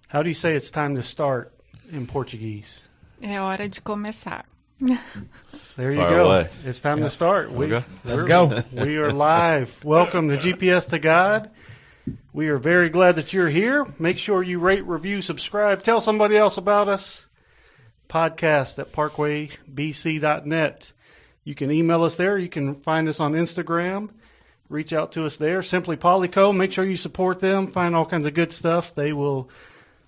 How do you say it's time to start in Portuguese? É hora de começar. There you Far go. away. It's time to start. Let's go. We are live. Welcome to GPS to God. We are very glad that you're here. Make sure you rate, review, subscribe. Tell somebody else about us. Podcast at parkwaybc.net. You can email us there. You can find us on Instagram. Reach out to us there. Simply Polyco. Make sure you support them. Find all kinds of good stuff. They will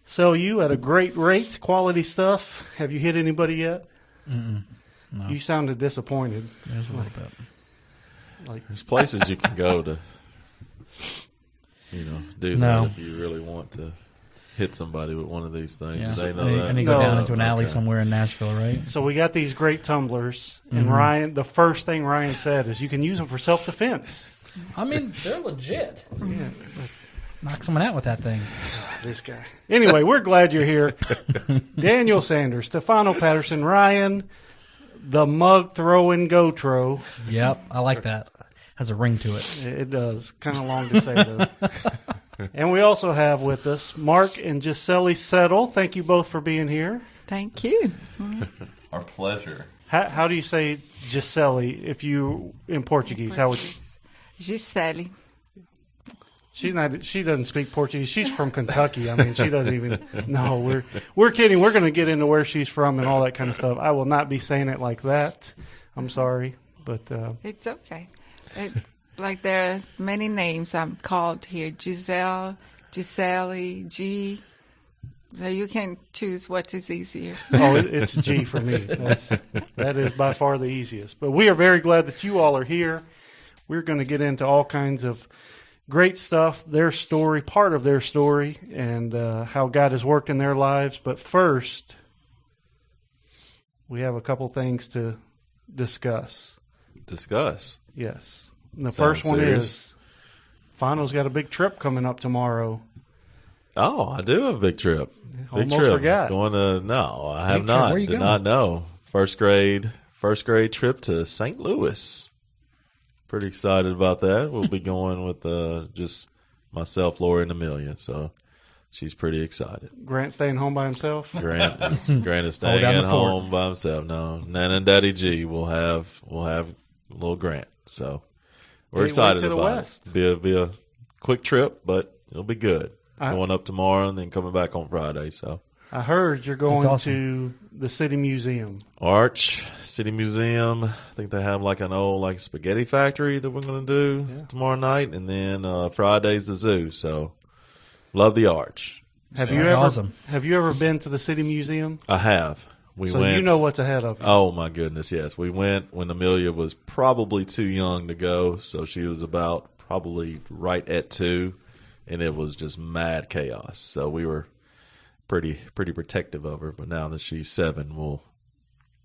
sell you at a great rate. Quality stuff. Have you hit anybody yet? No. You sounded disappointed. There's a little bit. There's places you can go to, do that if you really want to hit somebody with one of these things. Yeah. They know and that. you go down into an alley somewhere in Nashville, right? So we got these great tumblers, and Ryan, the first thing Ryan said is you can use them for self-defense. I mean, they're legit. Yeah, Knock someone out with that thing. this guy. Anyway, we're glad you're here. Daniel Sanders, Stefano Patterson, Ryan, the mug-throwing Gotro. Yep, I like that. Has a ring to it. It does. Kind of long to say, though. And we also have with us Mark and Gissele Settle. Thank you both for being here. Thank you. Our pleasure. How do you say Gissele if you in Portuguese? How would you? Gissele. She doesn't speak Portuguese. She's from Kentucky. I mean, she doesn't even. No, we're kidding. We're going to get into where she's from and all that kind of stuff. I will not be saying it like that. I'm sorry, but It's okay. Like there are many names I'm called here. Gissele, G. So you can choose what is easier. it's G for me. That is by far the easiest. But we are very glad that you all are here. We're going to get into all kinds of great stuff, their story, part of their story, and how God has worked in their lives. But first, we have a couple things to discuss. Discuss. Yes. And the Sounds first one serious. is Fano's got a big trip coming up tomorrow. Oh, I do have a big trip. Almost Big trip. forgot. Going to I have Big trip. not. Where you Did going? not know. First grade trip to St. Louis. Pretty excited about that. We'll be going with just myself, Lori, and Amelia. So she's pretty excited. Grant staying home by himself. Grant is staying down at the fort. home by himself. No, Nana and Daddy G will have little Grant. So we're Can't wait excited to the about West. it. Be a quick trip, but it'll be good. It's I- going up tomorrow and then coming back on Friday. So I heard you're going That's to the City Museum. Arch City Museum. I think they have like an old spaghetti factory that we're going to do tomorrow night, and then Friday's the zoo. So love the Arch. Have you ever been to the City Museum? I have. We So went. you know what's ahead of you. Oh my goodness, yes. We went when Amelia was probably too young to go, so she was about probably right at 2, and it was just mad chaos. So we were pretty protective of her, but now that she's 7, we'll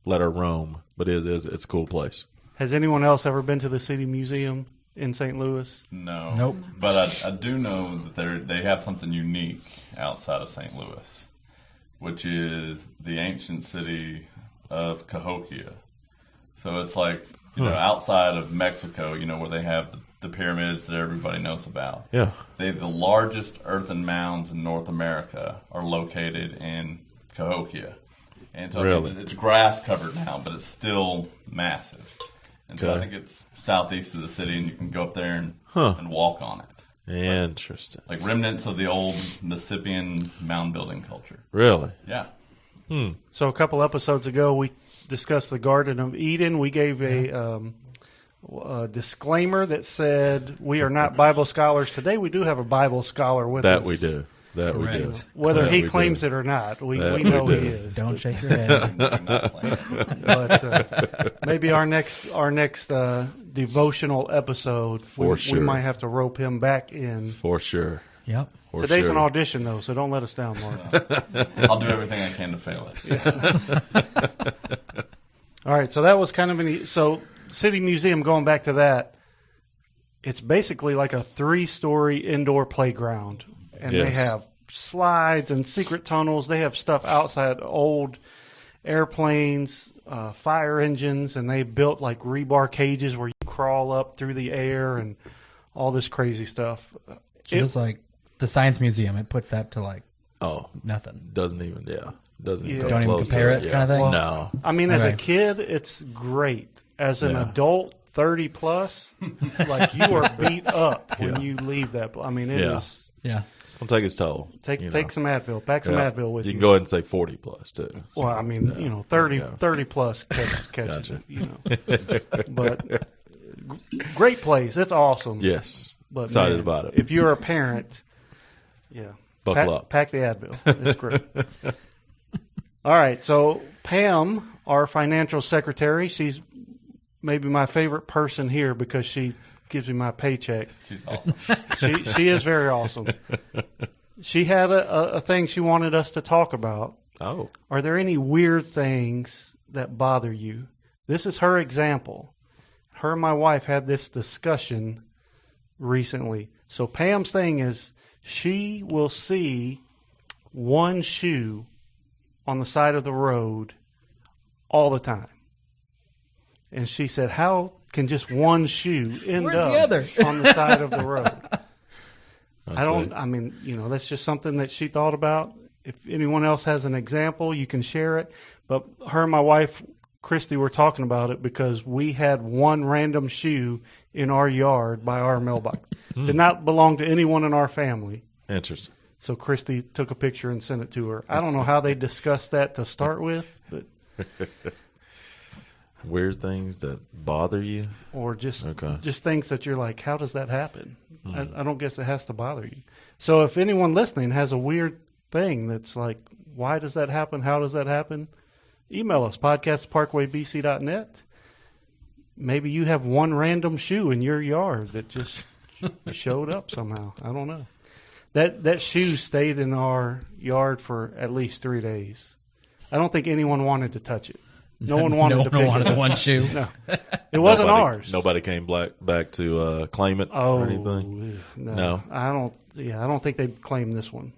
let her roam. But it's a cool place. Has anyone else ever been to the City Museum in St. Louis? No. Nope. But I do know that they have something unique outside of St. Louis, which is the ancient city of Cahokia. So it's like, outside of Mexico, where they have the pyramids that everybody knows about. Yeah. The largest earthen mounds in North America are located in Cahokia. And so Really? it's grass covered now, but it's still massive. And so I Okay. think it's southeast of the city, and you can go up there and walk on it. Interesting. Like remnants of the old Mississippian mound building culture. Really? Yeah. So a couple episodes ago, we discussed the Garden of Eden. We gave a disclaimer that said we are not Bible scholars. Today we do have a Bible scholar with us. That we do. That we do. Correct. Whether That he we claims do. it or not, we That we know do. he is. Don't shake your head. But maybe our next devotional episode, For we sure. might have to rope him back in. For sure. Yep. For Today's sure. an audition, though, so don't let us down, Mark. I'll do everything I can to fail it. All right, so that was kind of so City Museum, going back to that, it's basically like a 3-story indoor playground. And they Yes. have slides and secret tunnels. They have stuff outside, old airplanes, fire engines, and they built like rebar cages where you crawl up through the air and all this crazy stuff. Just like the Science Museum, it puts that to like Oh, Nothing. doesn't even Yeah. come Don't even close compare to it Yeah. kind of thing? No. I mean, as a Okay. kid, it's great. As an Yeah. adult, 30 plus, like you are beat up when Yeah. you leave that. I mean, it Yeah. is. Yeah. It's going to take its toll. Take you know. take some Advil. Pack some Yeah. Advil with you. You can go ahead and say 40 plus, too. Well, I mean, 30, Yeah. 30 plus catches Gotcha. it, you know. But great place. It's awesome. Yes. But Excited man, about it. If you're a parent, yeah, Buckle up. Pack the Advil. It's great. All right. So Pam, our financial secretary, she's maybe my favorite person here because she gives me my paycheck. She's awesome. She is very awesome. She had a thing she wanted us to talk about. Oh. Are there any weird things that bother you? This is her example. Her and my wife had this discussion recently. So Pam's thing is she will see one shoe on the side of the road all the time. And she said, how can just one shoe end Where's up the other? on the side of the road? see. I mean, you know, that's just something that she thought about. If anyone else has an example, you can share it. But her and my wife, Christy, were talking about it because we had one random shoe in our yard by our mailbox. Did not belong to anyone in our family. Interesting. So Christy took a picture and sent it to her. I don't know how they discussed that to start with, but Weird things that bother you? or just Okay. just things that you're like, how does that happen? I don't guess it has to bother you. So if anyone listening has a weird thing that's like, why does that happen? How does that happen? Email us, podcast@parkwaybc.net. Maybe you have one random shoe in your yard that just showed up somehow. I don't know. That shoe stayed in our yard for at least 3 days. I don't think anyone wanted to touch it. No one wanted to pick it wanted up. the one shoe. No, it wasn't ours. Nobody came back to claim it Oh, or anything? No. I don't. Yeah, I don't think they claimed this one.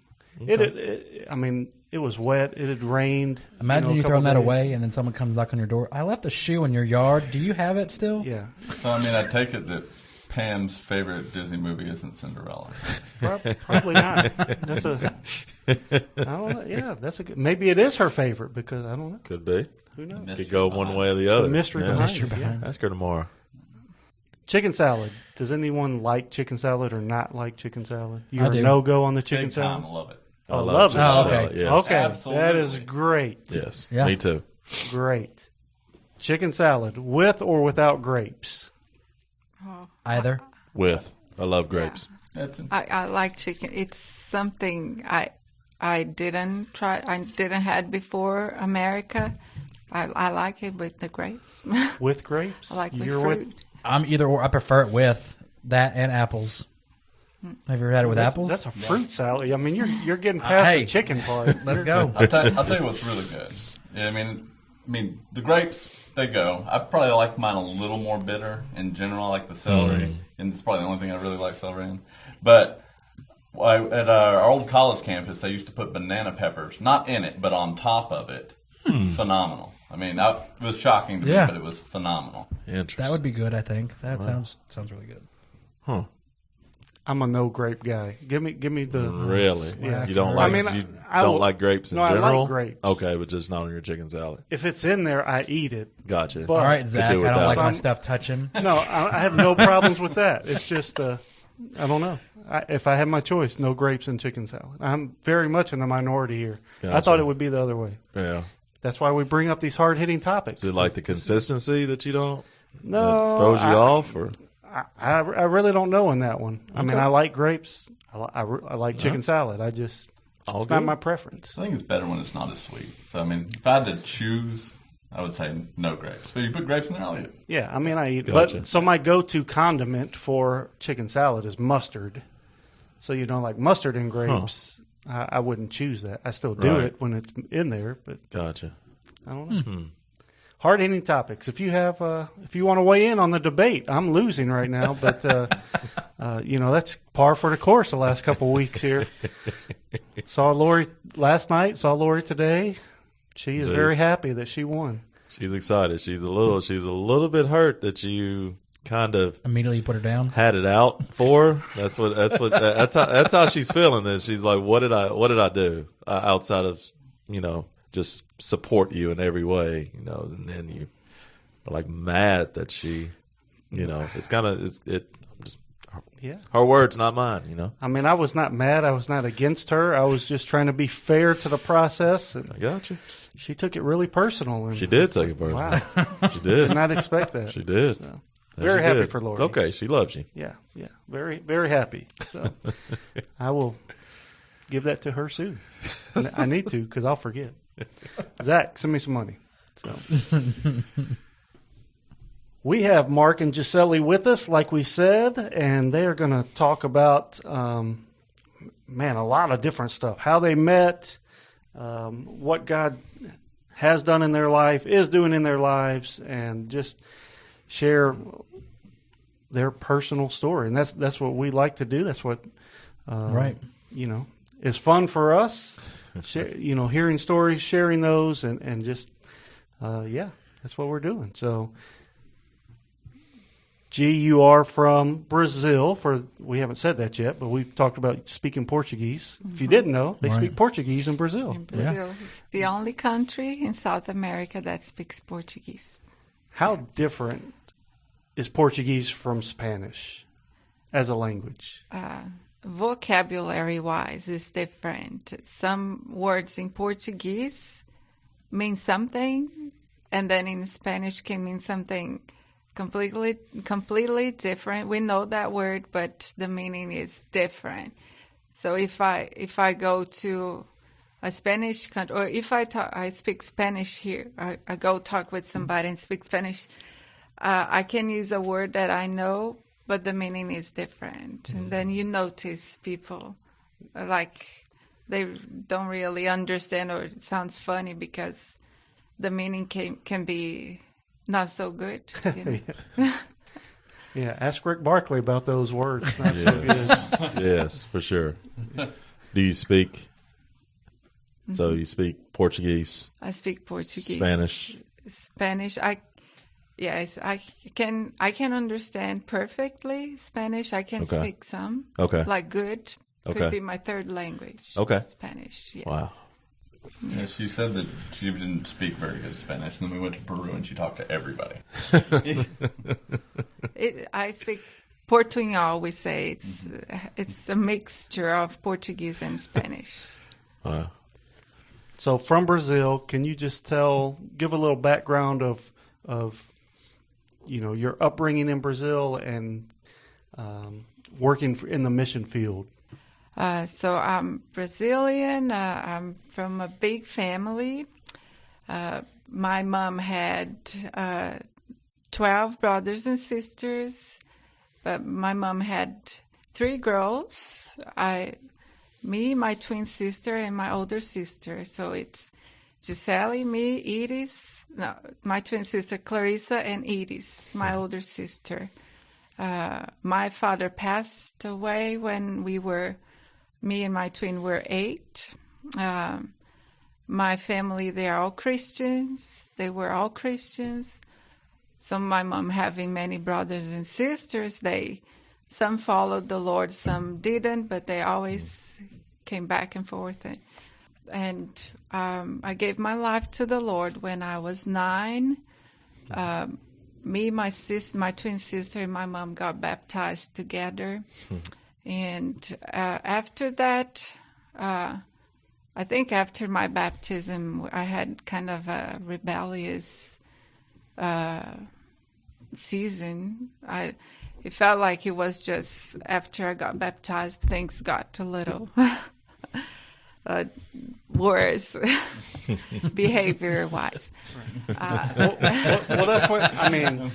I mean, it was wet. It had rained. Imagine a you couple throwing that days. away and then someone comes knock on your door. I left a shoe in your yard. Do you have it still? Yeah, So, I mean, I take it that Pam's favorite Disney movie isn't Cinderella. probably not. That's a. I don't know. Yeah, that's a good. Maybe it is her favorite because I don't know. Could be. Who knows? Mystery Could go one way or the other. The mystery behind Mystery it. behind Yeah. Ask her tomorrow. Chicken salad. Does anyone like chicken salad or not like chicken salad? You're I do. a no-go on the chicken Big salad? time, I love it. I love it. chicken Oh, okay. salad, Yes. Okay, Absolutely. that is great. Yes. Yeah. Me too. Great. Chicken salad with or without grapes? Either. With. I love grapes. That's I like chicken. It's something I didn't try. I didn't had before America. I like it with the grapes. With grapes? I like with You're fruit. I'm either or. I prefer it with that and apples. Have you ever had it with apples? That's a fruit salad. I mean, you're getting past hey. the chicken part. Let's go. I'll tell you what's really good. Yeah, I mean, the grapes, they go. I probably like mine a little more bitter in general. I like the celery, and it's probably the only thing I really like celery in. But at our old college campus, they used to put banana peppers, not in it, but on top of it. Phenomenal. I mean, it was shocking to me, Yeah. but it was phenomenal. Interesting. That would be good, I think. That sounds really good. Huh. I'm a no grape guy. Give me the Really? Yeah. You don't I like mean, you I don't will- like grapes in No, I like general? grapes. Okay, but just not on your chicken salad. If it's in there, I eat it. Gotcha. But- All right, Zach. I do don't without like it. my stuff touching. No, I have no problems with that. It's just I don't know. If I had my choice, no grapes and chicken salad. I'm very much in the minority here. I Gotcha. thought it would be the other way. Yeah. That's why we bring up these hard-hitting topics. Is it like the consistency that you don't No, that throws you off, or I really don't know in that one. I mean, I like grapes. I like chicken salad. It's all not good? my preference. I think it's better when it's not as sweet. So, I mean, if I had to choose, I would say no grapes. But you put grapes in there, I'll eat it. Yeah, I mean, I eat. Gotcha. But so my go-to condiment for chicken salad is mustard. So like mustard and grapes. I wouldn't choose that. I still do Right. it when it's in there, but gotcha? I don't know. Hard-hitting topics. If you want to weigh in on the debate, I'm losing right now, but that's par for the course the last couple of weeks here. Saw Lori last night. Saw Lori today. She is Indeed. very happy that she won. She's excited. She's a little bit hurt that you kind of Immediately put her down. had it out for her. That's how she's feeling. This she's like, what did I do outside of just support you in every way, and then you are like mad that she, it's kind of her words, not mine. I mean, I was not mad. I was not against her. I was just trying to be fair to the process. And I got you. she took it really personal. And She did take it personal. Wow. She did. Did not expect that. She did. So, Yeah, very she happy did. for Lori. It's okay. She loves you. Yeah. Very, very happy. So I will give that to her soon. I need to because I'll forget. Zach, send me some money. So we have Mark and Gissele with us, like we said, and they are going to talk about, a lot of different stuff. How they met, what God has done in their life, is doing in their lives, and just share their personal story. And that's what we like to do. That's what, Right. is fun for us. Hearing stories, sharing those, and just, that's what we're doing. So, G, you are from Brazil. We haven't said that yet, but we've talked about speaking Portuguese. If you didn't know, they speak Portuguese in Brazil. In Brazil, it's the only country in South America that speaks Portuguese. How different is Portuguese from Spanish as a language? Vocabulary-wise, it's different. Some words in Portuguese mean something, and then in Spanish can mean something completely different. We know that word, but the meaning is different. So if I go to a Spanish country, or if I speak Spanish here, I go talk with somebody and speak Spanish, I can use a word that I know, but the meaning is different. And then you notice people like they don't really understand, or it sounds funny because the meaning can be not so good. Yeah, ask Rick Barkley about those words. Not so good. Yes, for sure. Do you speak? So you speak Portuguese? I speak Portuguese. Spanish? I can understand perfectly Spanish. I can speak some. Okay. Like good. Okay. Could be my third language. Okay. Spanish. Yeah. Wow. Yeah, she said that she didn't speak very good Spanish, and then we went to Peru and she talked to everybody. I speak Portuñol. We say it's a mixture of Portuguese and Spanish. Wow. So from Brazil, can you just give a little background of your upbringing in Brazil and working in the mission field? So I'm Brazilian. I'm from a big family. My mom had 12 brothers and sisters, but my mom had 3 girls. Me, my twin sister, and my older sister. So it's Gissele, me, Iris, my twin sister Clarissa, and Iris, my older sister. My father passed away when me and my twin were 8. My family, they are all Christians. They were all Christians. So my mom having many brothers and sisters, some followed the Lord, some didn't, but they always came back and forth. And I gave my life to the Lord when I was 9. Me, my sister, my twin sister, and my mom got baptized together. And after that, I think after my baptism, I had kind of a rebellious season. It felt like it was just after I got baptized, things got a little worse behavior-wise. Well, that's what I mean.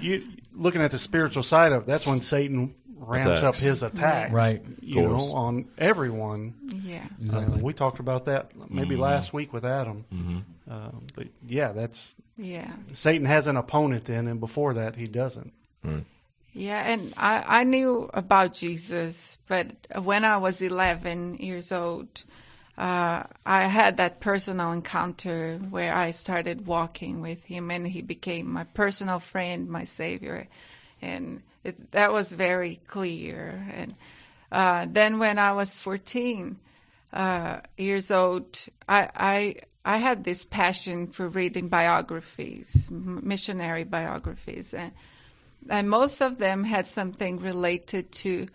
You looking at the spiritual side of it, that's when Satan ramps up his attacks, Right? On everyone. Yeah. Exactly. We talked about that maybe last week with Adam. But that's Satan has an opponent then, and before that he doesn't. Yeah, and I knew about Jesus, but when I was 11 years old, I had that personal encounter where I started walking with him, and he became my personal friend, my savior, and that was very clear. And then when I was 14 years old, I had this passion for reading biographies, missionary biographies, and most of them had something related to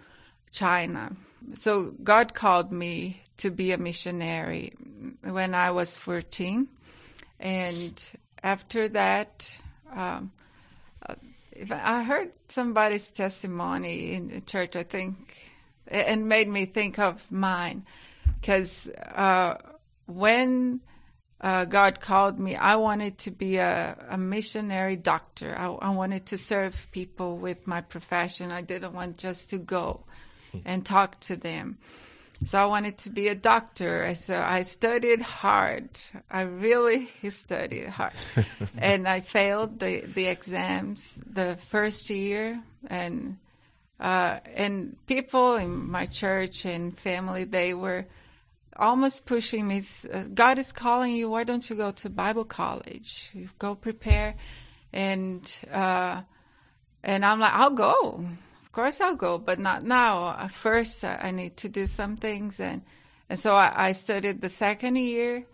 China. So God called me to be a missionary when I was 14. And after that, I heard somebody's testimony in the church, I think, and made me think of mine. Because when God called me, I wanted to be a missionary doctor. I wanted to serve people with my profession. I didn't want just to go and talk to them. So I wanted to be a doctor. So I studied hard. I really studied hard. And I failed the exams the first year. And people in my church and family, they were almost pushing me. God is calling you. Why don't you go to Bible college? You go prepare. And I'm like, I'll go. Of course I'll go, but not now. First, I need to do some things. And so I studied the second year.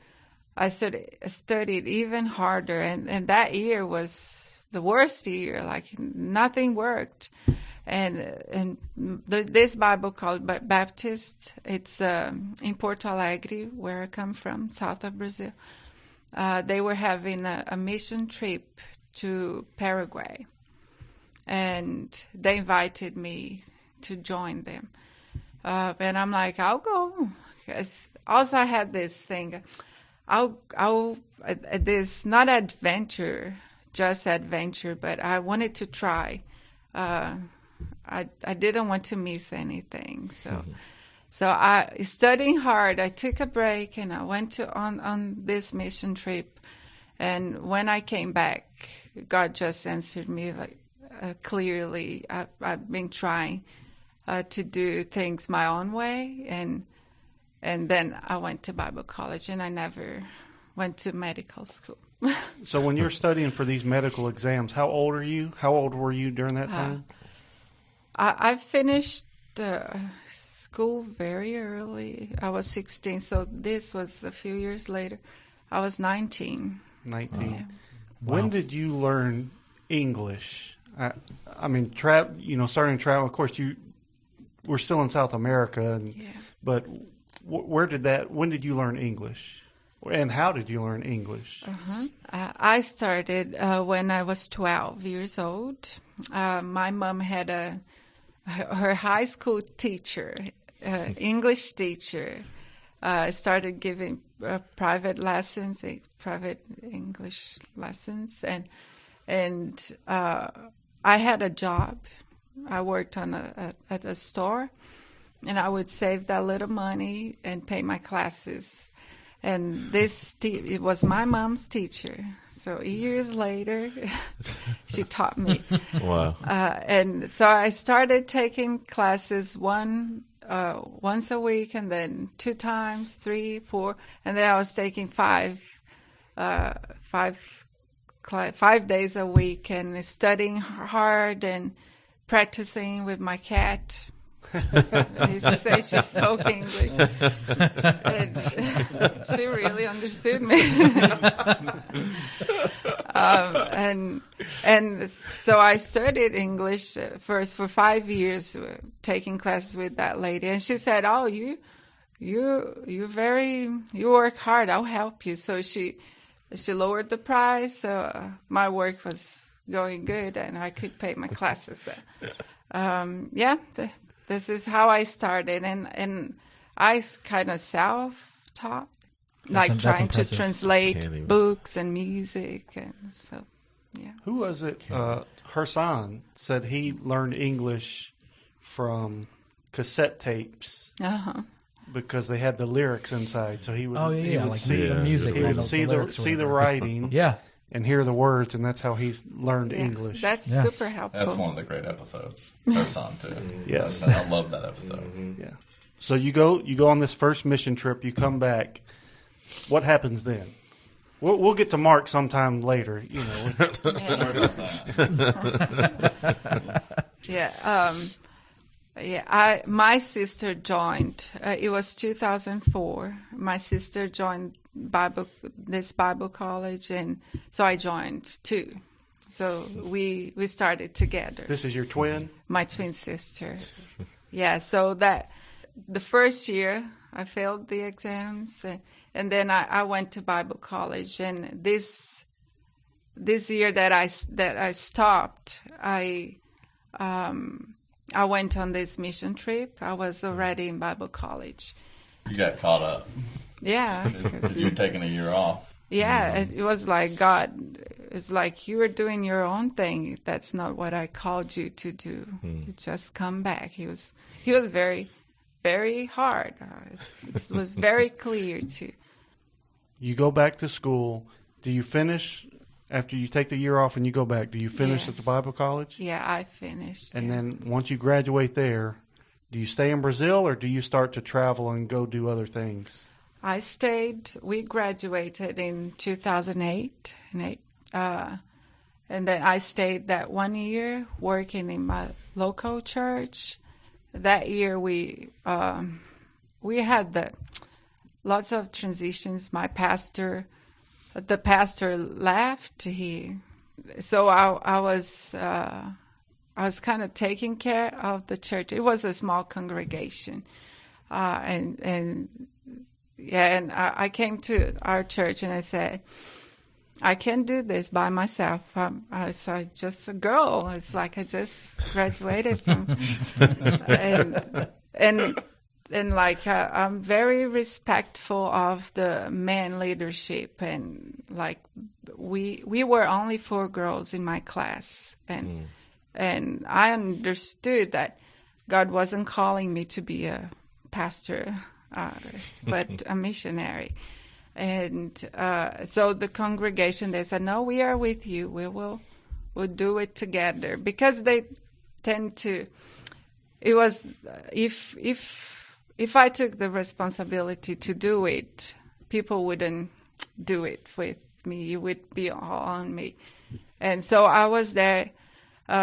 I studied even harder. And that year was the worst year. Like nothing worked. And this Bible called Baptist, it's in Porto Alegre, where I come from, south of Brazil. They were having a mission trip to Paraguay. And they invited me to join them. And I'm like, I'll go. Also, I had this thing. This not adventure, just adventure, but I wanted to try. I didn't want to miss anything. So I studying hard. I took a break and I went on this mission trip. And when I came back, God just answered me like, clearly. I've been trying to do things my own way, and then I went to Bible college, and I never went to medical school. So when you're studying for these medical exams, how old are you? How old were you during that time? I finished school very early. I was 16, so this was a few years later. I was 19. 19. Yeah. When did you learn English? I mean, starting to travel. Of course, we're still in South America, but when did you learn English, and how did you learn English? I started when I was 12 years old. My mom had her high school teacher, English teacher, started giving private lessons, private English lessons, and I had a job. I worked at a store, and I would save that little money and pay my classes. And it was my mom's teacher. So years later, she taught me. Wow. And so I started taking classes once a week, and then 2 times, 3, 4, and then I was taking 5 days a week and studying hard and practicing with my cat. I used to say she spoke English. And she really understood me. And so I studied English first for 5 years, taking classes with that lady. And she said, "Oh, you work hard. I'll help you." So she lowered the price, so my work was going good, and I could pay my classes. This is how I started, and I kind of self-taught, like trying to translate books and music, and so, yeah. Who was it? Her son said he learned English from cassette tapes. Because they had the lyrics inside, so he would. Oh yeah, he would like see the music. He would see the writing. Yeah. And hear the words, and that's how he's learned English. That's super helpful. That's one of the great episodes. Her son too. Yes, I love that episode. Yeah. So you go on this first mission trip. You come back. What happens then? We'll get to Mark sometime later. You know. My sister joined. It was 2004. My sister joined this Bible college, and so I joined too. So we started together. This is your twin? My twin sister. Yeah. So that the first year I failed the exams, and then I went to Bible college. And this year that I stopped, I went on this mission trip. I was already in Bible college. You got caught up. Yeah. You're taking a year off. Yeah, it was like God. It's like you were doing your own thing. That's not what I called you to do. You just come back. He was very, very hard. It was very clear too. You go back to school. Do you finish after you take the year off and you go back? Do you finish at the Bible college? Yeah, I finished. And then once you graduate there, do you stay in Brazil or do you start to travel and go do other things? I stayed. We graduated in 2008, and then I stayed that 1 year working in my local church. That year we had lots of transitions. The pastor left. So I was kind of taking care of the church. It was a small congregation, and I came to our church and I said, I can't do this by myself. I was just a girl. It's like I just graduated from, and like I'm very respectful of the man leadership, and like we were only 4 girls in my class, and I understood that God wasn't calling me to be a pastor, but a missionary. And so the congregation, they said, no, we are with you. We'll do it together, because they tend to. It was if I took the responsibility to do it, people wouldn't do it with me. It would be all on me. And so I was there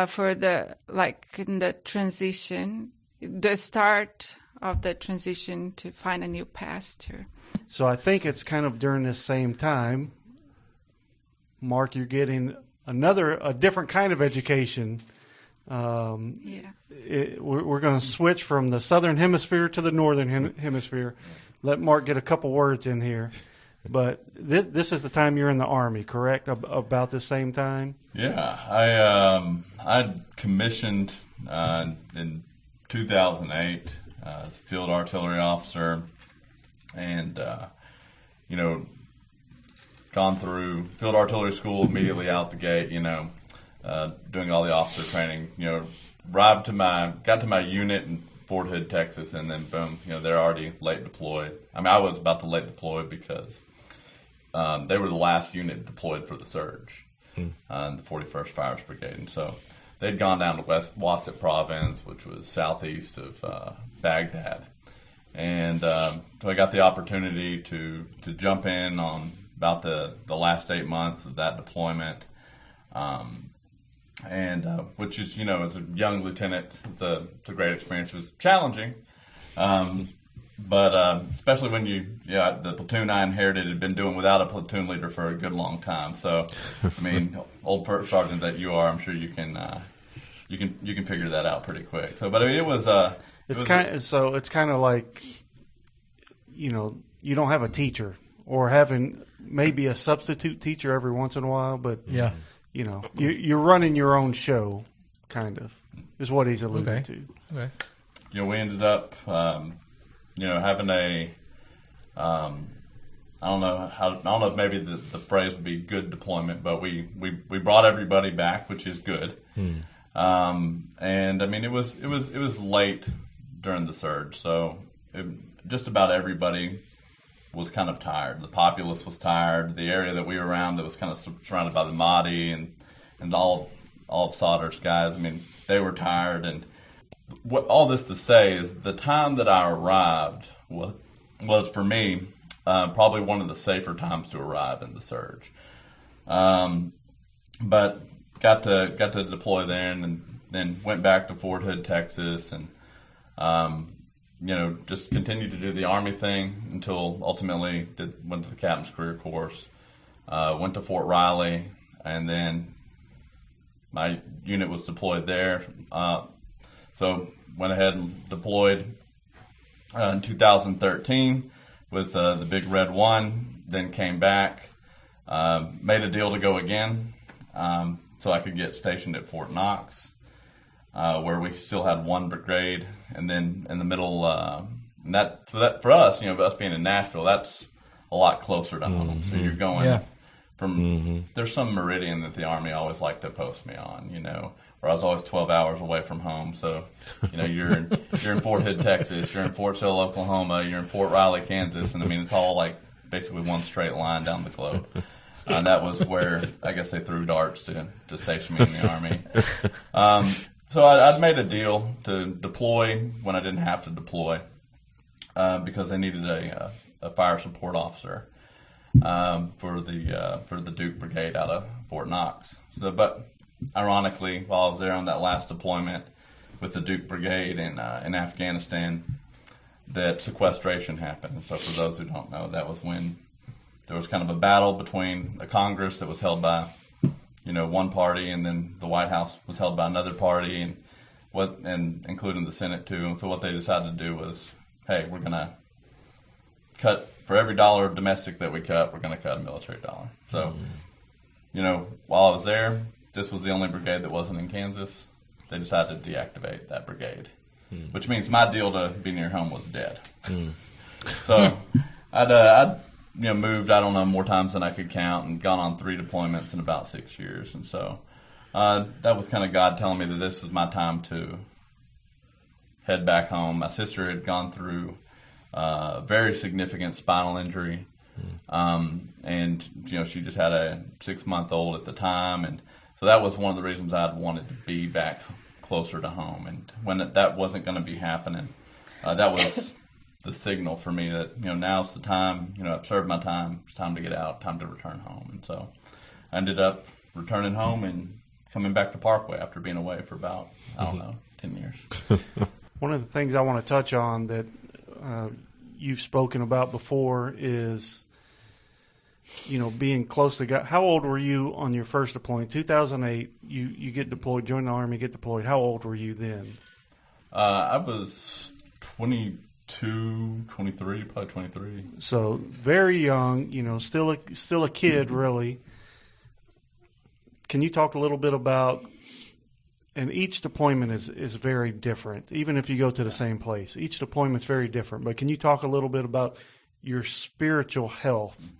for in the transition, the start of the transition to find a new pastor. So I think it's kind of during this same time, Mark, you're getting a different kind of education. We're going to switch from the southern hemisphere to the northern hemisphere. Let Mark get a couple words in here. But this is the time you're in the Army, correct? About the same time? Yeah, I commissioned in 2008 as a field artillery officer, and gone through field artillery school immediately out the gate. Doing all the officer training. Got to my unit in Fort Hood, Texas, and then boom, they're already late deployed. I mean, I was about to late deploy because they were the last unit deployed for the surge, in the 41st Fires Brigade, and so they'd gone down to West Wasset Province, which was southeast of Baghdad, and so I got the opportunity to jump in on about the last 8 months of that deployment. Which is, as a young lieutenant, it's a great experience. It was challenging, but especially when the platoon I inherited had been doing without a platoon leader for a good long time. So, I mean, old first sergeant that you are, I'm sure you can figure that out pretty quick. So, but I mean, it's kind of like, you don't have a teacher, or having maybe a substitute teacher every once in a while, but yeah. You're running your own show, kind of, is what he's alluding to. Okay. We ended up, having a, I don't know if maybe the phrase would be good deployment, but we brought everybody back, which is good. And I mean, it was late during the surge, so just about everybody was kind of tired. The populace was tired. The area that we were around that was kind of surrounded by the Mahdi and all of Sadr's guys, I mean, they were tired. And what all this to say is the time that I arrived was for me probably one of the safer times to arrive in the surge. But got to deploy there, and then went back to Fort Hood, Texas, and just continued to do the Army thing until ultimately went to the Captain's Career Course, went to Fort Riley, and then my unit was deployed there. So went ahead and deployed in 2013 with the Big Red 1, then came back, made a deal to go again so I could get stationed at Fort Knox, where we still had one brigade, and then in the middle, that for us, us being in Nashville, that's a lot closer to home. So you're going from there's some meridian that the Army always liked to post me on, where I was always 12 hours away from home. So you're in Fort Hood, Texas, you're in Fort Sill, Oklahoma, you're in Fort Riley, Kansas, and it's all like basically one straight line down the globe. And that was where I guess they threw darts to station me in the Army. So I'd made a deal to deploy when I didn't have to deploy because they needed a fire support officer for the Duke Brigade out of Fort Knox. But ironically, while I was there on that last deployment with the Duke Brigade in Afghanistan, that sequestration happened. So for those who don't know, that was when there was kind of a battle between a Congress that was held by one party, and then the White House was held by another party, and including the Senate too. And so what they decided to do was, hey, we're gonna cut for every dollar of domestic that we cut, we're gonna cut a military dollar. So, while I was there, this was the only brigade that wasn't in Kansas. They decided to deactivate that brigade, which means my deal to be near home was dead. So I'd moved, I don't know, more times than I could count, and gone on 3 deployments in about 6 years. And so that was kind of God telling me that this is my time to head back home. My sister had gone through very significant spinal injury, and she just had a 6-month-old at the time, and so that was one of the reasons I'd wanted to be back closer to home. And when that wasn't going to be happening, that was the signal for me that now's the time. I've served my time. It's time to get out. Time to return home. And so I ended up returning home and coming back to Parkway after being away for about 10 years. One of the things I want to touch on that you've spoken about before is being close to God. How old were you on your first deployment? 2008. You get deployed, join the Army, get deployed. How old were you then? I was 22, 23, probably 23. So very young, still a kid, really. Can you talk a little bit about, and each deployment is very different, even if you go to the same place. Each deployment's very different, but can you talk a little bit about your spiritual health,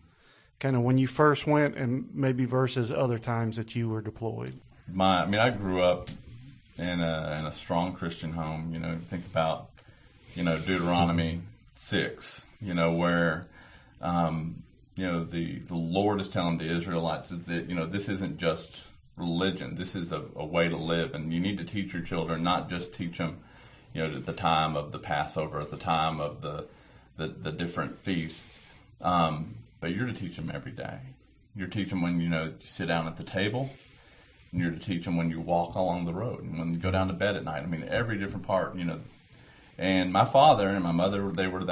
kind of when you first went and maybe versus other times that you were deployed? I grew up in a strong Christian home. Think about Deuteronomy 6, where, the Lord is telling the Israelites that, this isn't just religion. This is a way to live, and you need to teach your children, not just teach them, at the time of the Passover, at the time of the different feasts, but you're to teach them every day. You're to teach them when, you sit down at the table, and you're to teach them when you walk along the road, and when you go down to bed at night. Every different part, And my father and my mother, they were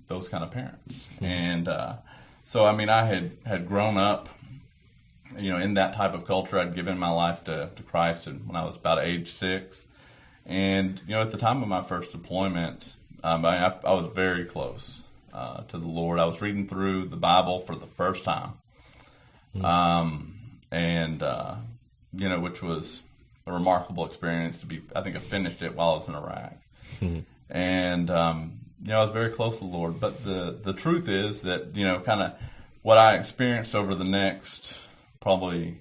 those kind of parents. And so, I had grown up, in that type of culture. I'd given my life to Christ when I was about age 6. And, at the time of my first deployment, I was very close to the Lord. I was reading through the Bible for the first time. Which was a remarkable experience I think I finished it while I was in Iraq. And, I was very close to the Lord. But the truth is that, kind of what I experienced over the next probably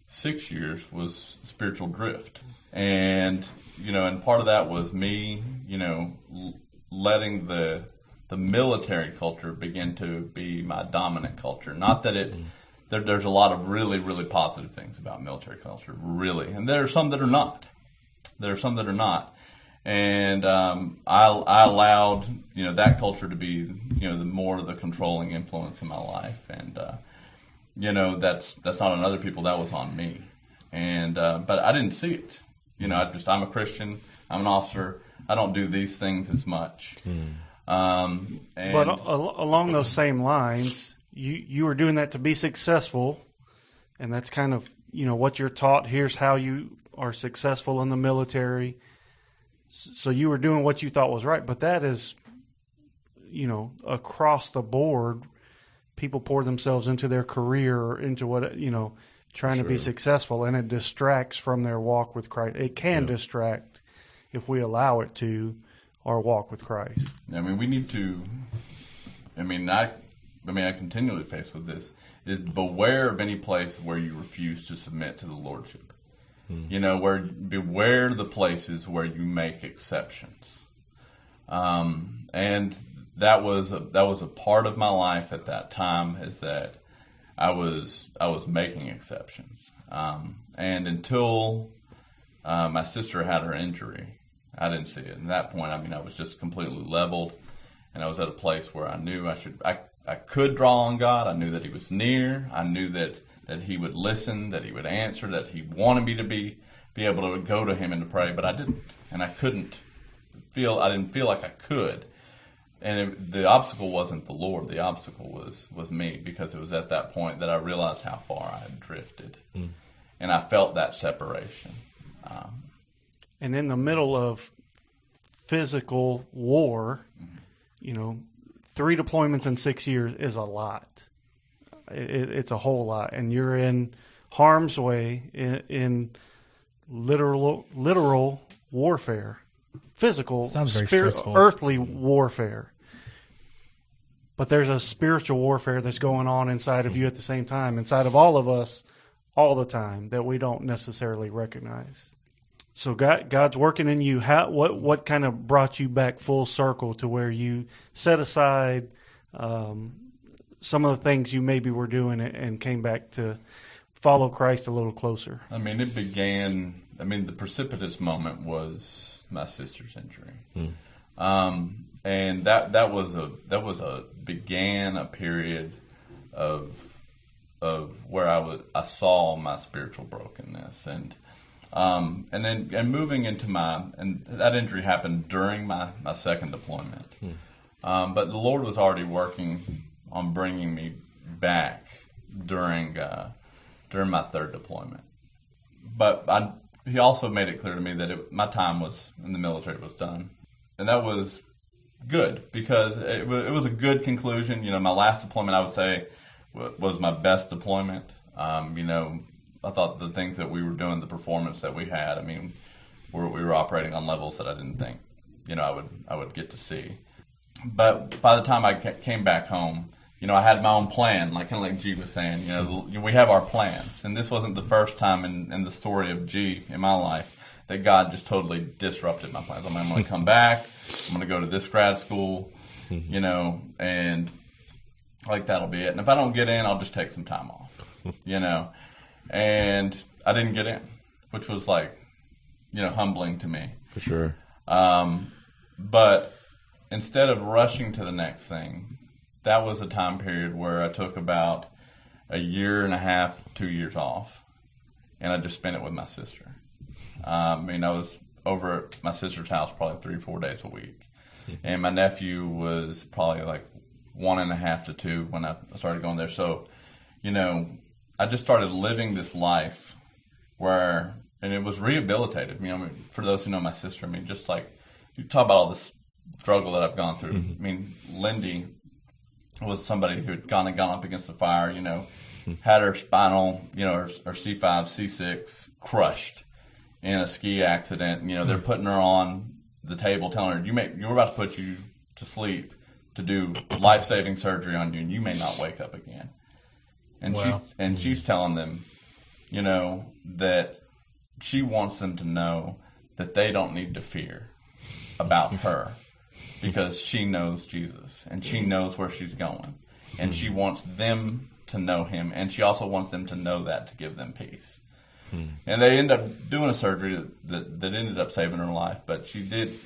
6 years was spiritual drift. And, and part of that was me, letting the military culture begin to be my dominant culture. Not that there's a lot of really, really positive things about military culture, really. And there are some that are not. And I allowed, that culture to be, the more of the controlling influence in my life. And, that's not on other people. That was on me. And but I didn't see it. I'm a Christian. I'm an officer. I don't do these things as much. But along those same lines, you were doing that to be successful, and that's kind of what you're taught. Here's how you are successful in the military. So you were doing what you thought was right, but that is, across the board, people pour themselves into their career or into what trying to be successful, and it distracts from their walk with Christ. It can distract if we allow it to, our walk with Christ. I mean, we need to. I continually face with this. Is beware of any place where you refuse to submit to the Lordship. Beware the places where you make exceptions. And that was a part of my life at that time, is that I was making exceptions. And until my sister had her injury, I didn't see it. At that point, I was just completely leveled, and I was at a place where I knew I could draw on God. I knew that He was near. I knew that He would listen, that He would answer, that He wanted me to be able to go to Him and to pray, but I didn't, and I didn't feel like I could. And the obstacle wasn't the Lord. The obstacle was me, because it was at that point that I realized how far I had drifted, and I felt that separation. And in the middle of physical war, 3 deployments in 6 years is a lot. It's a whole lot, and you're in harm's way in literal warfare, physical, earthly warfare. But there's a spiritual warfare that's going on inside of you at the same time, inside of all of us, all the time, that we don't necessarily recognize. So God's working in you. What kind of brought you back full circle to where you set aside some of the things you maybe were doing and came back to follow Christ a little closer? It began. The precipitous moment was my sister's injury, and that began a period of where I saw my spiritual brokenness, and then moving into and that injury happened during my second deployment, but the Lord was already working on bringing me back during my third deployment. But He also made it clear to me that my time in the military was done, and that was good, because it was a good conclusion. My last deployment, I would say, was my best deployment. I thought the things that we were doing, the performance that we had, we were operating on levels that I didn't think, I would get to see. But by the time I came back home, I had my own plan, kind of like G was saying. We have our plans, and this wasn't the first time in the story of G in my life that God just totally disrupted my plans. I'm going to come back. I'm going to go to this grad school, and that'll be it. And if I don't get in, I'll just take some time off, And I didn't get in, which was humbling to me. For sure. But instead of rushing to the next thing, that was a time period where I took about a year and a half, 2 years off, and I just spent it with my sister. I was over at my sister's house probably 3-4 days a week, and my nephew was probably 1.5 to 2 when I started going there. So, I just started living this life and it was rehabilitated. For those who know my sister, just you talk about all this struggle that I've gone through. Lindy was somebody who had gone up against the fire, had her spinal, her C5, C6 crushed in a ski accident. They're putting her on the table, telling her, we're about to put you to sleep to do life-saving surgery on you, and you may not wake up again. And she's telling them, that she wants them to know that they don't need to fear about her, because she knows Jesus and she knows where she's going, and she wants them to know Him, and she also wants them to know that to give them peace. And they ended up doing a surgery that ended up saving her life. But she did,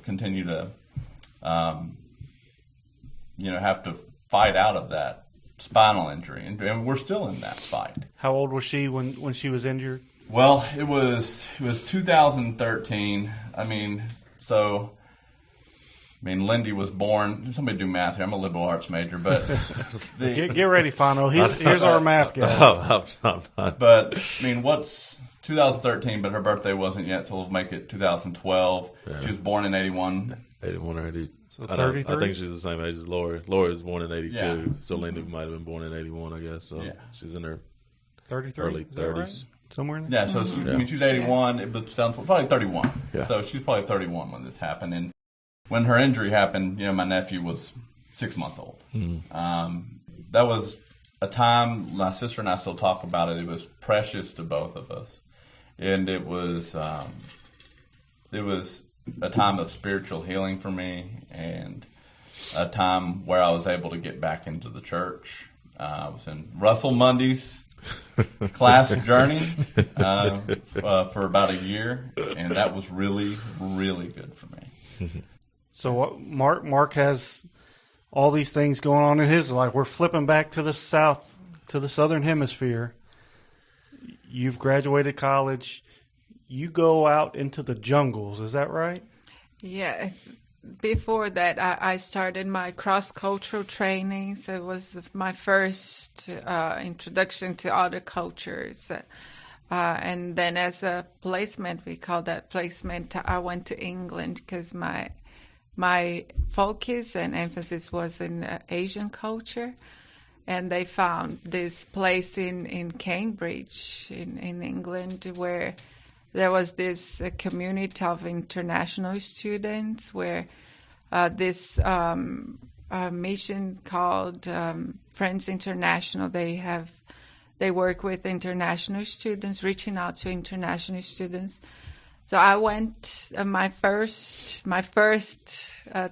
continue to, have to fight out of that spinal injury. And we're still in that fight. How old was she when she was injured? Well, it was 2013. Lindy was born. Somebody do math here. I'm a liberal arts major, but get ready, Fano. Here's our math guy. But what's 2013? But her birthday wasn't yet, so we'll make it 2012. Yeah. She was born in 81. 81 or 80. So 33. I think she's the same age as Lori. Lori was born in 82, so Lindy might have been born in 81, I guess. So she's in her 33, early 30s. Right? Somewhere in there? Yeah, so she's 81. It was probably 31. Yeah. So she's probably 31 when this happened. And when her injury happened, my nephew was 6 months old. That was a time, my sister and I still talk about it. It was precious to both of us. And it was a time of spiritual healing for me, and a time where I was able to get back into the church. I was in Russell Mundy's class journey for about a year, and that was really, really good for me. So Mark has all these things going on in his life. We're flipping back to the southern hemisphere. You've graduated college. You go out into the jungles. Is that right? Yeah. Before that, I started my CrossCultural Training. So it was my first introduction to other cultures. And then as a placement, we call that placement, I went to England because my focus and emphasis was in Asian culture. And they found this place in Cambridge, in England, where there was this community of international students where this mission called Friends International, they work with international students, reaching out to international students. So I went my first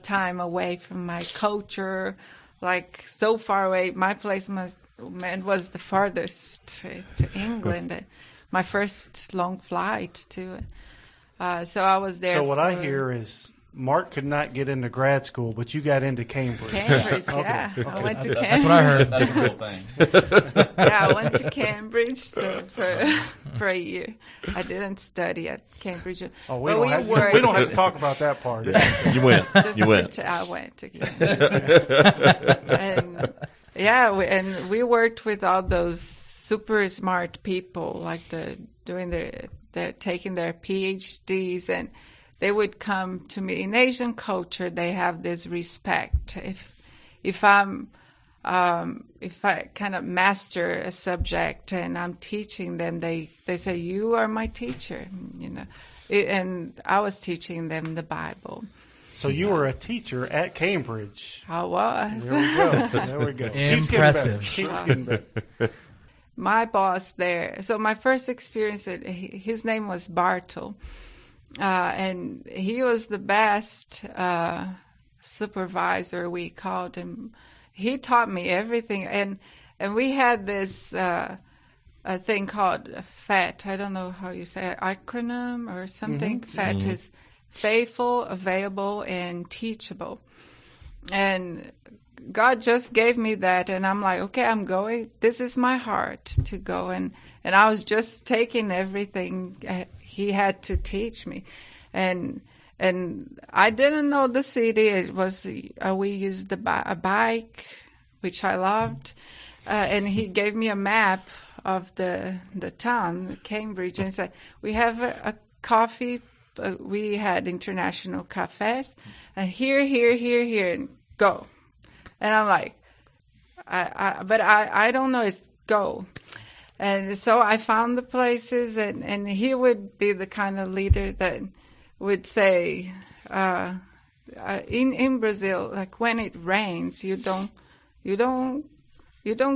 time away from my culture, like so far away. My placement was the farthest to England. My first long flight to so I was there. So what I hear is Mark could not get into grad school, but you got into Cambridge. Cambridge, yeah. Okay. I went to Cambridge. That's what I heard. That's a cool thing. Yeah, I went to Cambridge for a year. I didn't study at Cambridge. We don't have to talk about that part. You went. I went to Cambridge. And we worked with all those super smart people, like they're taking their PhDs, and they would come to me. In Asian culture, they have this respect. If I kind of master a subject and I'm teaching them, they say, "You are my teacher," and I was teaching them the Bible. So you were a teacher at Cambridge. I was. There we go. Impressive. Keeps getting better. My boss there. So my first experience, his name was Bartle, and he was the best supervisor, we called him. He taught me everything, and we had this a thing called FAT. I don't know how you say it, acronym or something. Mm-hmm. FAT is faithful, available, and teachable. And God just gave me that, and I'm like, okay, I'm going. This is my heart to go, and I was just taking everything he had to teach me, and I didn't know the city. It was we used a bike, which I loved, and he gave me a map of the town, Cambridge, and said we have a coffee. We had international cafes, and here, and go. And I'm like, I don't know, it's go. And so I found the places, and he would be the kind of leader that would say, in Brazil, like when it rains, you don't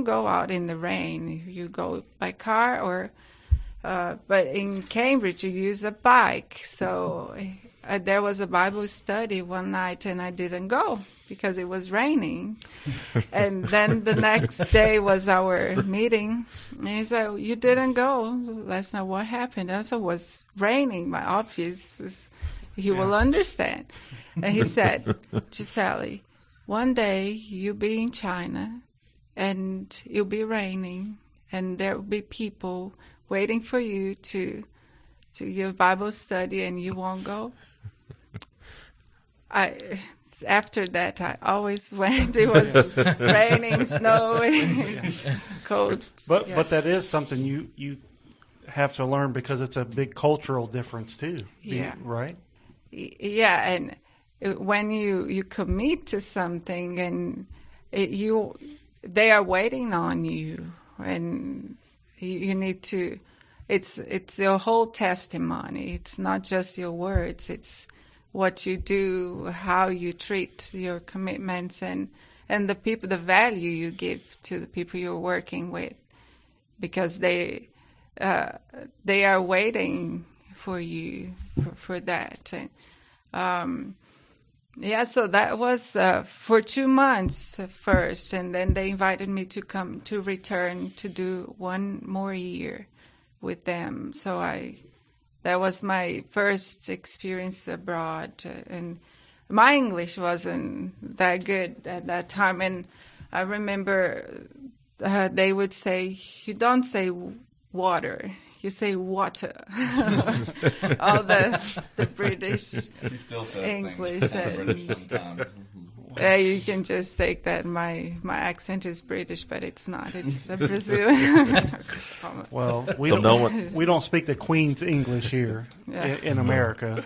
go out in the rain. You go by car but in Cambridge you use a bike. So there was a Bible study one night, and I didn't go because it was raining. And then the next day was our meeting, and he said, "You didn't go last night. What happened?" I said, "It was raining. My office he will understand." And he said, "Gissele, one day you'll be in China, and it'll be raining, and there will be people waiting for you to give Bible study, and you won't go." After that, I always went. It was raining, snowing, cold. But that is something you have to learn because it's a big cultural difference too. Yeah. Right? Yeah, and when you commit to something and they are waiting on you, and you need to. It's your whole testimony. It's not just your words. It's what you do, how you treat your commitments, and the people, the value you give to the people you're working with, because they are waiting for you for that. And, so that was for 2 months first, and then they invited me to return to do 1 more year with them. So that was my first experience abroad, and my English wasn't that good at that time. And I remember they would say, "You don't say water, you say water." All the British She still says English. things British sometimes. You can just take that my accent is British, but it's not. It's a Brazilian. Well, So we don't speak the Queen's English here in America.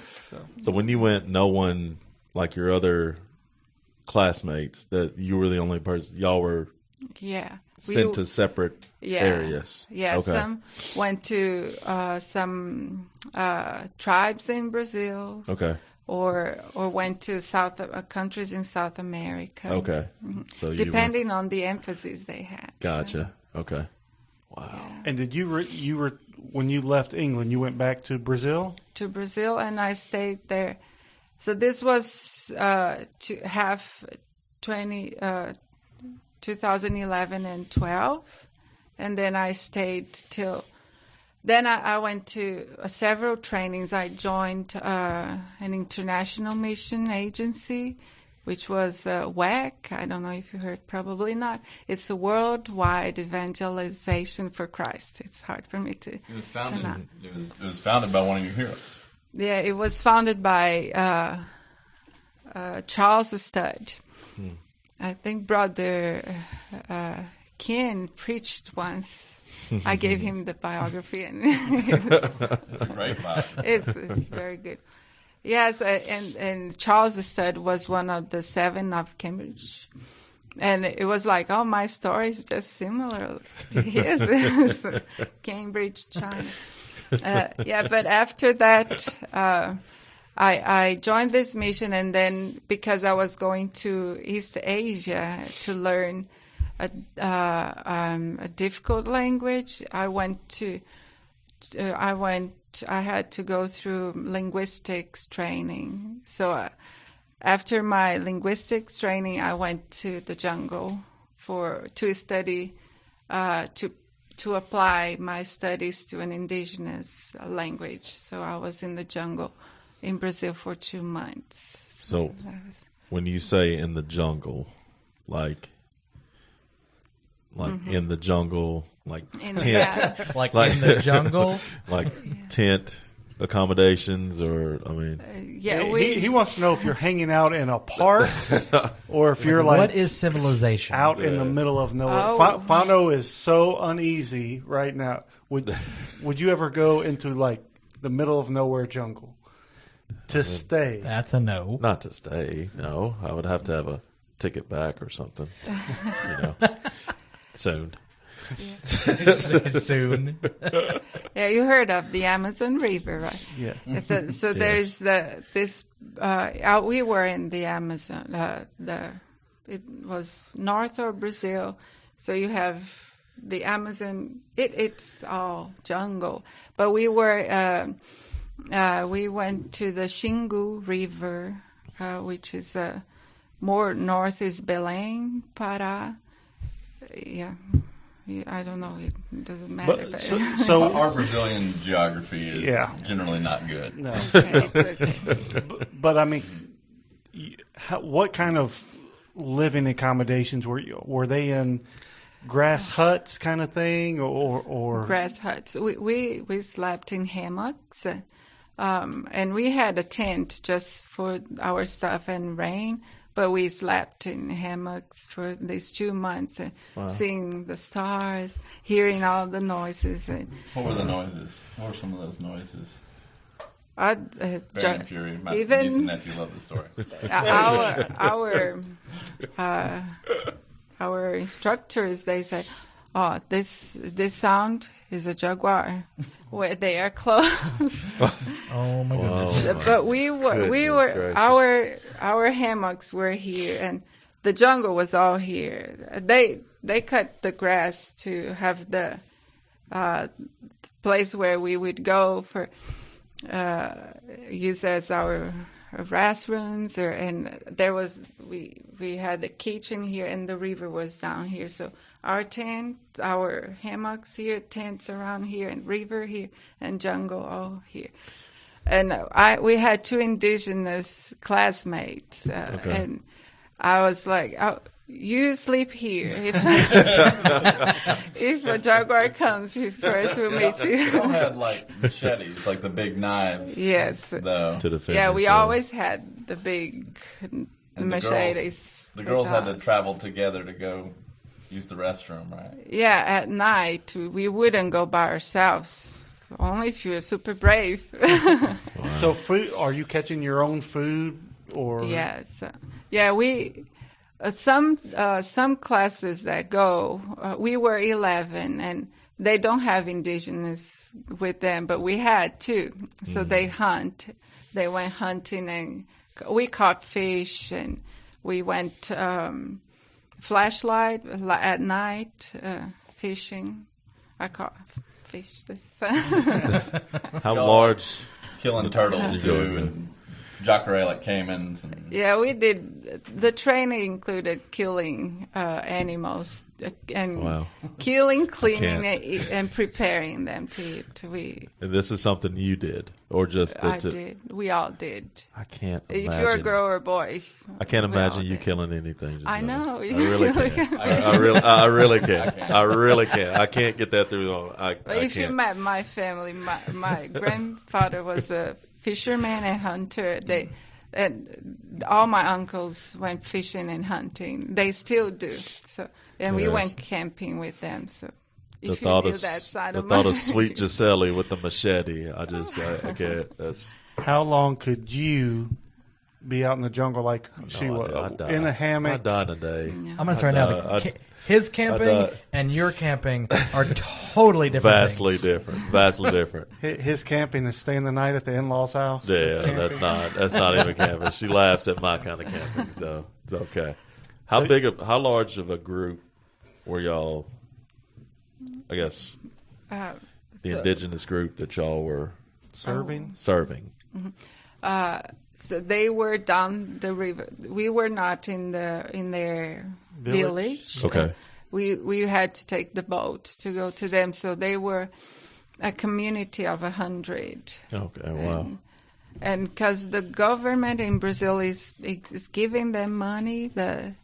So when you went, no one, like your other classmates, that you were the only person, y'all were sent to separate areas. Yeah, okay. Some went to some tribes in Brazil. Okay. Or went to countries in South America. Okay. So depending on the emphasis they had. Gotcha. So. Okay. Wow. Yeah. And did you were when you left England, you went back to Brazil? To Brazil, and I stayed there. So this was 2011 and 12, and then I stayed till. Then I went to several trainings. I joined an international mission agency, which was WEC. I don't know if you heard, probably not. It's a Worldwide Evangelization for Christ. It's hard for me to pronounce. It was founded by one of your heroes. Yeah, it was founded by Charles Studd. I think Brother Ken preached once. I gave him the biography, and It's a great biography. it's very good. Yes, and Charles Studd was one of the 7 of Cambridge. And it was like, oh, my story is just similar to his. Cambridge, China. But after that, I joined this mission, and then because I was going to East Asia to learn a difficult language, I had to go through linguistics training. So after my linguistics training, I went to the jungle to study, to apply my studies to an indigenous language. So I was in the jungle in Brazil for 2 months. So when you say in the jungle, like in the jungle, like tent, like in the jungle, like tent accommodations, or I mean, he wants to know if you're hanging out in a park or if you're like what is civilization out in the middle of nowhere. Oh. Fano is so uneasy right now. Would you ever go into like the middle of nowhere jungle to stay? That's a no. not to stay. No, I would have to have a ticket back or something. Soon. Soon. Yeah, you heard of the Amazon River, right? Yeah. So there's we were in the Amazon. It was north of Brazil, so you have the Amazon. It's all jungle, but we were We went to the Xingu River, which is more north is Belém, Pará. Yeah, I don't know. It doesn't matter. But, But so Our Brazilian geography is Yeah. generally not good. no. okay, okay. But I mean, what kind of living accommodations were they in? Grass huts kind of thing, or Grass huts. We slept in hammocks, and we had a tent just for our stuff and rain. But we slept in hammocks for these 2 months, seeing the stars, hearing all the noises. And What were the noises? What were some of those noises? Very Very jury. My even- niece and nephew love the story. our instructors, they say, "Oh, this sound is a jaguar." Where they are close. Oh my goodness. But we were gracious. our hammocks were here, and the jungle was all here. They cut the grass to have the place where we would go for use as our restrooms, and there was we had the kitchen here, and the river was down here. So our tent, our hammocks here, tents around here, and river here, and jungle all here. And we had 2 indigenous classmates, and I was like, oh, "You sleep here. If a jaguar comes, first we'll meet They you." all had like machetes, like the big knives. Yes. Though. to defend Yeah, we themselves. always had the big And machetes. The girls had to with us. travel together to go use the restroom, right? Yeah, at night we wouldn't go by ourselves. Only if you're super brave. so food? Are you catching your own food, or Yes. Yeah, we some classes that go. We were 11, and they don't have indigenous with them, but we had 2. So they hunt. They went hunting, and we caught fish, and we went flashlight at night fishing. I caught fish this How large? Killing turtles You too, go, and jacare like caimans. And Yeah, we did. The training included killing animals and Wow. killing, cleaning, can't. and preparing them to eat. And this is something you did, or just I did. We all did. I can't. Imagine. If you're a girl or a boy, I can't we all imagine you did. killing anything. I Gissele. know. I really can't. I really can't. I really can't. I can't get that through. But if you can't. met my family, my grandfather was a fisherman and hunter. And all my uncles went fishing and hunting. They still do. So, and we Yes. went camping with them. So, The if you thought knew of that side the of thought my of sweet Gissele with the machete. I can't. That's how long could you be out in the jungle like she was I'd die. in a I'd hammock? die in a day. I'm going to say right now, I'd- his camping I'd- and your camping are totally different Vastly things. different. Vastly different. His camping is staying the night at the in-laws' house. Yeah, That's camping. that's not even camping. She laughs at my kind of camping, so it's okay. How large of a group were y'all? I guess the so- indigenous group that y'all were serving. serving. So they were down the river. We were not in their village. Okay. We had to take the boat to go to them. So they were a community of 100. Okay. Wow. And because the government in Brazil is giving them money, they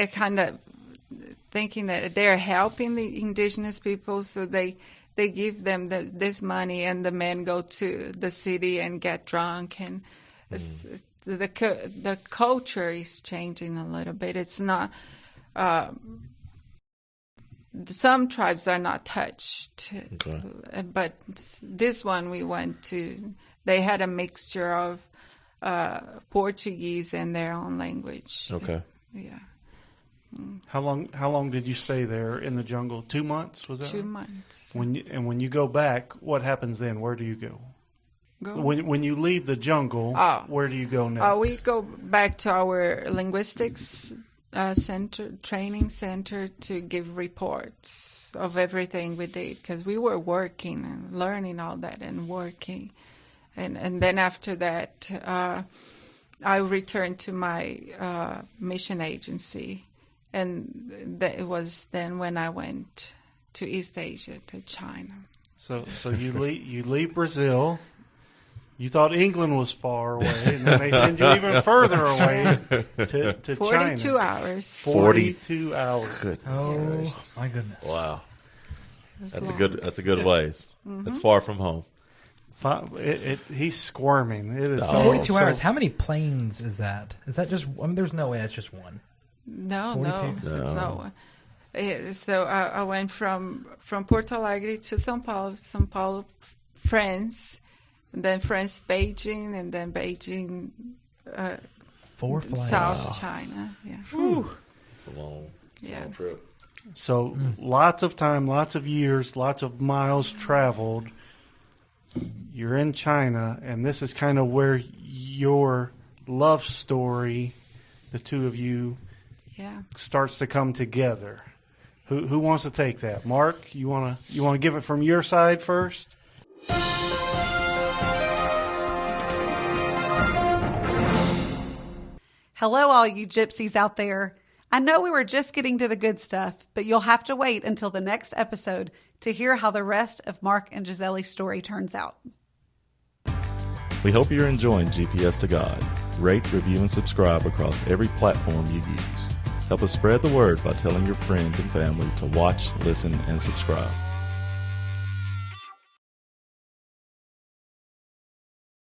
are kind of thinking that they're helping the indigenous people, so they give them this money, and the men go to the city and get drunk, and the culture is changing a little bit. It's not. Some tribes are not touched, Okay. but this one we went to, they had a mixture of Portuguese and their own language. Okay. Yeah, How long did you stay there in the jungle? 2 months, was that 2 right? months. When you go back, what happens then? Where do you go? Go. When you leave the jungle, where do you go next? We go back to our linguistics training center to give reports of everything we did, because we were working and learning all that and working. And then after that, I returned to my mission agency. And it was then when I went to East Asia, to China. So you leave Brazil. You thought England was far away, and then they send you even further away to 42 China. hours. 42 hours. Good. Oh my goodness! Wow. It's That's long. That's a good ways. That's far from home. He's squirming. It is 42 hours. How many planes is that? Is that just? I mean, there's no way that's just one. No, 42? it's not one. So I went from Porto Alegre to São Paulo, France, and then France, Beijing, and then Beijing, 4 flights. South China. Yeah. It's a long trip. So lots of time, lots of years, lots of miles traveled. You're in China, and this is kind of where your love story, the two of you, starts to come together. Who wants to take that? Mark, you want to give it from your side first? Hello, all you gypsies out there. I know we were just getting to the good stuff, but you'll have to wait until the next episode to hear how the rest of Mark and Gisele's story turns out. We hope you're enjoying GPS to God. Rate, review, and subscribe across every platform you use. Help us spread the word by telling your friends and family to watch, listen, and subscribe.